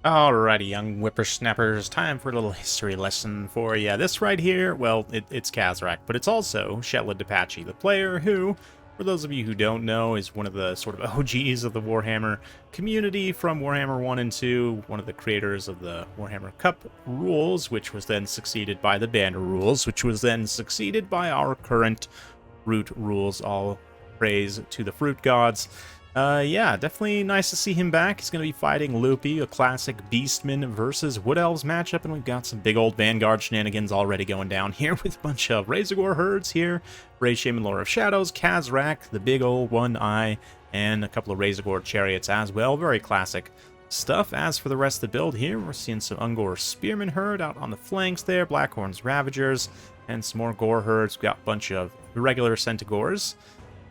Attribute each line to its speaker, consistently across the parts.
Speaker 1: Alrighty, young whippersnappers, time for a little history lesson for you. This right here, well, it's Kazrak, but it's also Shetland Apache, the player who, for those of you who don't know, is one of the sort of OGs of the Warhammer community from Warhammer 1 and 2, one of the creators of the Warhammer Cup rules, which was then succeeded by the Banner rules, which was then succeeded by our current Fruit rules. All praise to the Fruit gods. Yeah, definitely nice to see him back. He's going to be fighting Loopy, a classic Beastmen versus Wood Elves matchup, and we've got some big old Vanguard shenanigans already going down here with a bunch of Razorgore herds here, Ray Shaman, Lord of Shadows, Kazrak, the big old One Eye, and a couple of Razorgore chariots as well. Very classic stuff. As for the rest of the build here, we're seeing some Ungor Spearman herd out on the flanks there, Blackhorns Ravagers, and some more Gore herds. We've got a bunch of regular Centigores.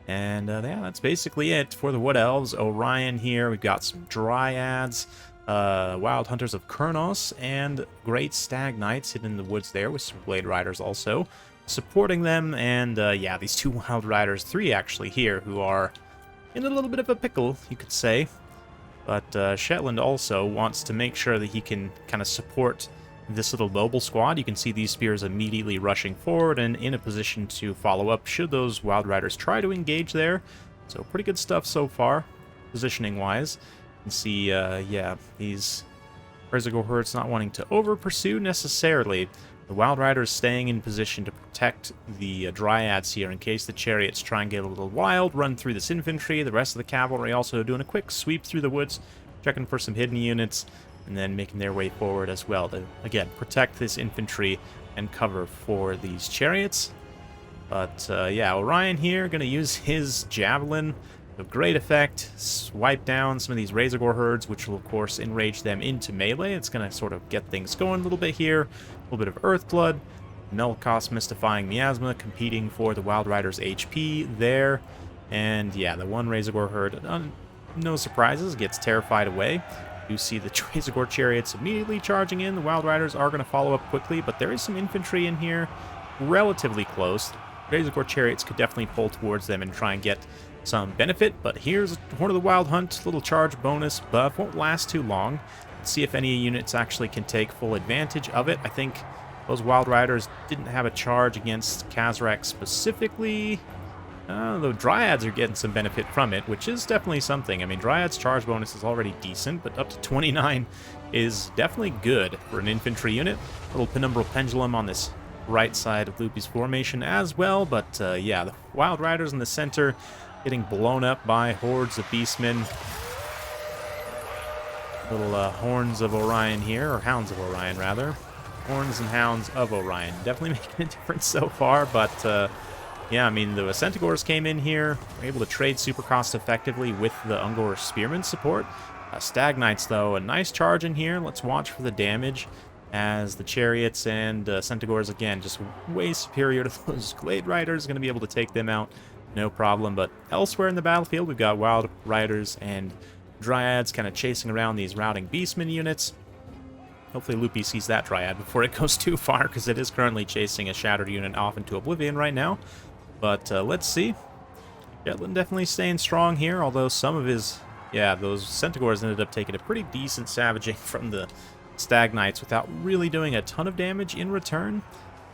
Speaker 1: And yeah, that's basically it for the Wood Elves. Orion here, we've got some Dryads, Wild Hunters of Kurnos, and Great Stag Knights hidden in the woods there with some Blade Riders also supporting them. And yeah, these two Wild Riders, three actually here, who are in a little bit of a pickle, you could say. But Shetland also wants to make sure that he can kind of support this little mobile squad. You can see these spears immediately rushing forward and in a position to follow up should those Wild Riders try to engage there. So pretty good stuff so far, positioning-wise. You can see, yeah, these Razorgore herds not wanting to over-pursue necessarily. The Wild Riders staying in position to protect the Dryads here in case the chariots try and get a little wild, run through this infantry. The rest of the cavalry also doing a quick sweep through the woods, checking for some hidden units, and then making their way forward as well to, again, protect this infantry and cover for these chariots. But, yeah, Orion here going to use his Javelin of great effect, swipe down some of these Razorgore herds, which will, of course, enrage them into melee. It's going to sort of get things going a little bit here. A little bit of Earthblood. Melkos Mystifying Miasma competing for the Wild Riders' HP there. And, yeah, the one Razorgore herd, no surprises, gets terrified away. You see the Razorgore chariots immediately charging in. The Wild Riders are going to follow up quickly, but there is some infantry in here relatively close. Razorgore chariots could definitely pull towards them and try and get some benefit, but here's Horn of the Wild Hunt, little charge bonus buff. Won't last too long. Let's see if any units actually can take full advantage of it. I think those Wild Riders didn't have a charge against Kazrak specifically. Though Dryads are getting some benefit from it, which is definitely something. I mean, Dryad's charge bonus is already decent, but up to 29 is definitely good for an infantry unit. Little Penumbral Pendulum on this right side of Loopy's formation as well, but yeah, the Wild Riders in the center getting blown up by hordes of Beastmen. Little Horns of Orion here, or Hounds of Orion, rather. Horns and Hounds of Orion. Definitely making a difference so far, but yeah, I mean, the Centigores came in here, were able to trade super cost effectively with the Ungor Spearman support. Stag Knights, though, a nice charge in here. Let's watch for the damage as the Chariots and Centigores, again, just way superior to those Glade Riders. Going to be able to take them out, no problem. But elsewhere in the battlefield, we've got Wild Riders and Dryads kind of chasing around these routing Beastmen units. Hopefully Loopy sees that Dryad before it goes too far, because it is currently chasing a Shattered unit off into oblivion right now. But let's see. Shetland definitely staying strong here, although some of his, yeah, those Centigores ended up taking a pretty decent savaging from the Stag Knights without really doing a ton of damage in return.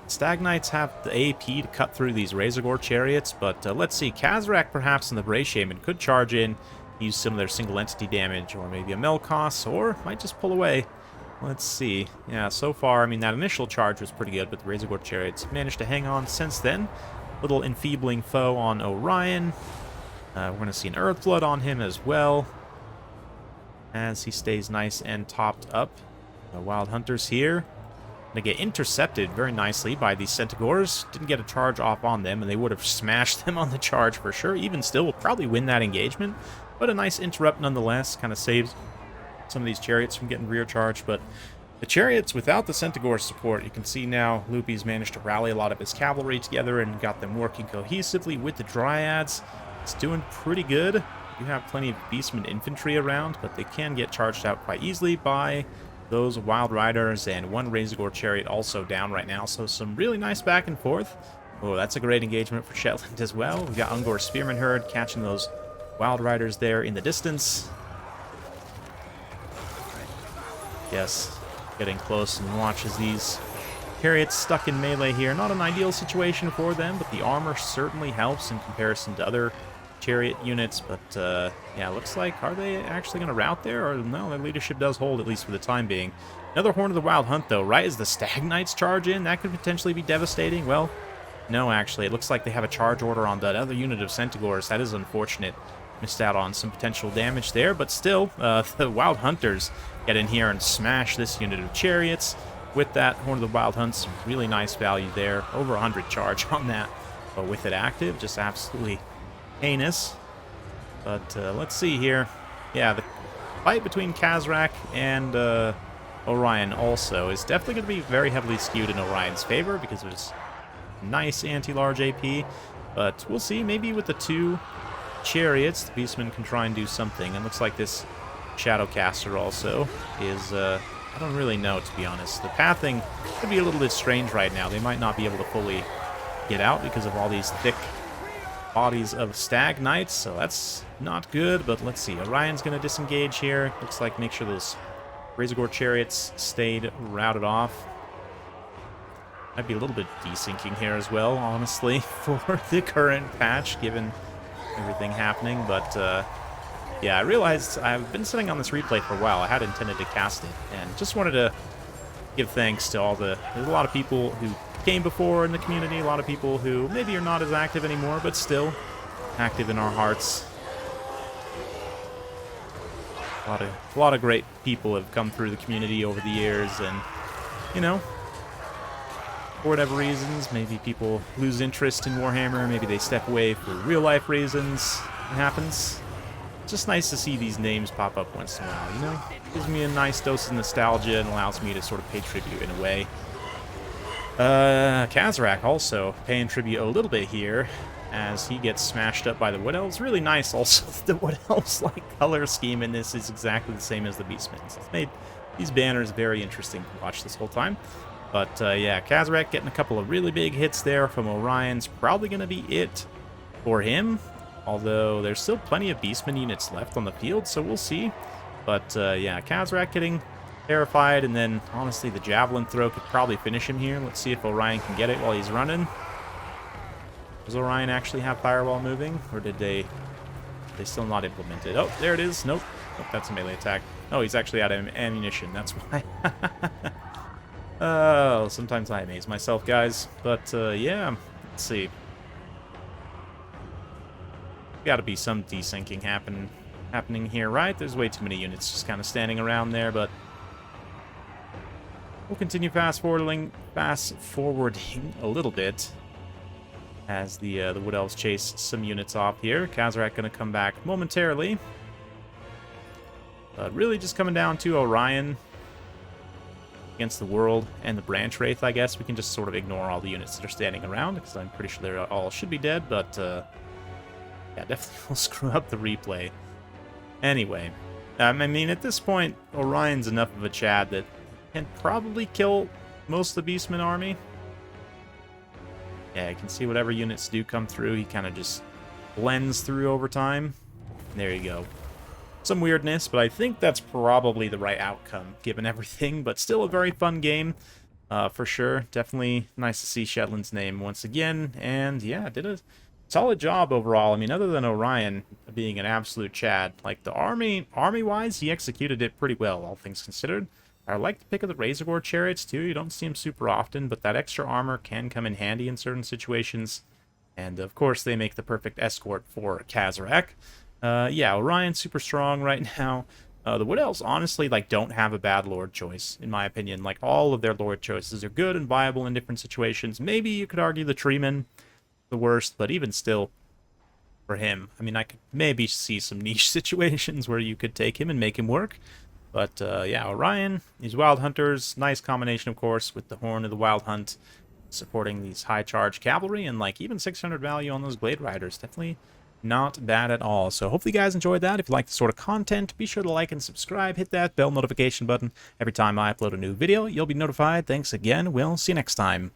Speaker 1: Stag Knights have the AP to cut through these Razorgore chariots, but let's see. Kazrak perhaps and the Bray Shaman could charge in, use some of their single entity damage, or maybe a Melkos, or might just pull away. Let's see. Yeah, so far, I mean, that initial charge was pretty good, but the Razorgore chariots managed to hang on since then. Little enfeebling foe on Orion. We're going to see an Earthblood on him as well, as he stays nice and topped up. The Wild Hunters here going to get intercepted very nicely by these Centigores. Didn't get a charge off on them, and they would have smashed them on the charge for sure. Even still, will probably win that engagement, but a nice interrupt nonetheless. Kind of saves some of these chariots from getting rear charged, but the chariots without the Centigore support, you can see now Loopy's managed to rally a lot of his cavalry together and got them working cohesively with the Dryads. It's doing pretty good. You have plenty of Beastmen infantry around, but they can get charged out quite easily by those Wild Riders, and one Razorgore chariot also down right now, so some really nice back and forth. Oh, that's a great engagement for Shetland as well. We've got Ungor Spearman herd catching those Wild Riders there in the distance. Yes, getting close and watches these chariots stuck in melee here. Not an ideal situation for them, but the armor certainly helps in comparison to other chariot units. But yeah, looks like, are they actually going to rout there? Or no, their leadership does hold, at least for the time being. Another Horn of the Wild Hunt, though, right as the Stag Knights charge in. That could potentially be devastating. Well, no, actually. It looks like they have a charge order on that other unit of Centaurs. That is unfortunate. Missed out on some potential damage there, but still, the Wild Hunters get in here and smash this unit of chariots. With that Horn of the Wild Hunt, some really nice value there. Over 100 charge on that. But with it active, just absolutely heinous. But let's see here. Yeah, the fight between Khazrak and Orion also is definitely going to be very heavily skewed in Orion's favor because of his nice anti-large AP. But we'll see. Maybe with the two chariots, the Beastmen can try and do something. And looks like this Shadowcaster also is... I don't really know, to be honest. The pathing could be a little bit strange right now. They might not be able to fully get out because of all these thick bodies of Stag Knights, so that's not good. But let's see. Orion's going to disengage here. Looks like make sure those Razorgore chariots stayed routed off. Might be a little bit desyncing here as well, honestly, for the current patch, given everything happening. But yeah, I realized I've been sitting on this replay for a while. I had intended to cast it, and just wanted to give thanks to all the... There's a lot of people who came before in the community, a lot of people who maybe are not as active anymore, but still active in our hearts. A lot of great people have come through the community over the years, and, you know, for whatever reasons, maybe people lose interest in Warhammer, maybe they step away for real-life reasons. It happens. Just nice to see these names pop up once in a while, you know? Gives me a nice dose of nostalgia and allows me to sort of pay tribute in a way. Khazrak also paying tribute a little bit here as he gets smashed up by the Wood Elves. Really nice also the Wood Elves like color scheme in this is exactly the same as the Beastmen. It's made these banners very interesting to watch this whole time. But yeah, Khazrak getting a couple of really big hits there from Orion's probably going to be it for him. Although there's still plenty of Beastmen units left on the field, so we'll see. But yeah, Khazrak getting terrified, and then honestly the Javelin throw could probably finish him here. Let's see if Orion can get it while he's running. Does Orion actually have Firewall moving, or did they still not implement it? Oh, there it is. Nope. Nope, that's a melee attack. Oh, he's actually out of ammunition. That's why. Oh, sometimes I amaze myself, guys. But yeah, let's see. Gotta be some desyncing happening here, right? There's way too many units just kind of standing around there, but we'll continue fast forwarding a little bit as the Wood Elves chase some units off here. Khazrak gonna come back momentarily, but really just coming down to Orion against the World and the Branch Wraith. I guess we can just sort of ignore all the units that are standing around because I'm pretty sure they all should be dead, but yeah, definitely will screw up the replay. Anyway, I mean, at this point, Orion's enough of a Chad that can probably kill most of the Beastmen army. Yeah, you can see whatever units do come through, he kind of just blends through over time. There you go. Some weirdness, but I think that's probably the right outcome, given everything. But still a very fun game, for sure. Definitely nice to see Shetland's name once again. And yeah, did a solid job overall. I mean, other than Orion being an absolute Chad, like the army-wise, he executed it pretty well, all things considered. I like the pick of the Razorgore chariots too. You don't see them super often, but that extra armor can come in handy in certain situations. And of course, they make the perfect escort for Khazrak. Yeah, Orion's super strong right now. The Wood Elves honestly like don't have a bad Lord choice, in my opinion. Like all of their Lord choices are good and viable in different situations. Maybe you could argue the Treeman the worst, but even still, for him, I mean, I could maybe see some niche situations where you could take him and make him work. But yeah, Orion, these Wild Hunters, nice combination, of course, with the Horn of the Wild Hunt supporting these high charge cavalry, and like even 600 value on those Blade Riders. Definitely not bad at all. So hopefully you guys enjoyed that. If you like this sort of content, be sure to like and subscribe. Hit that bell notification button. Every time I upload a new video, you'll be notified. Thanks again. We'll see you next time.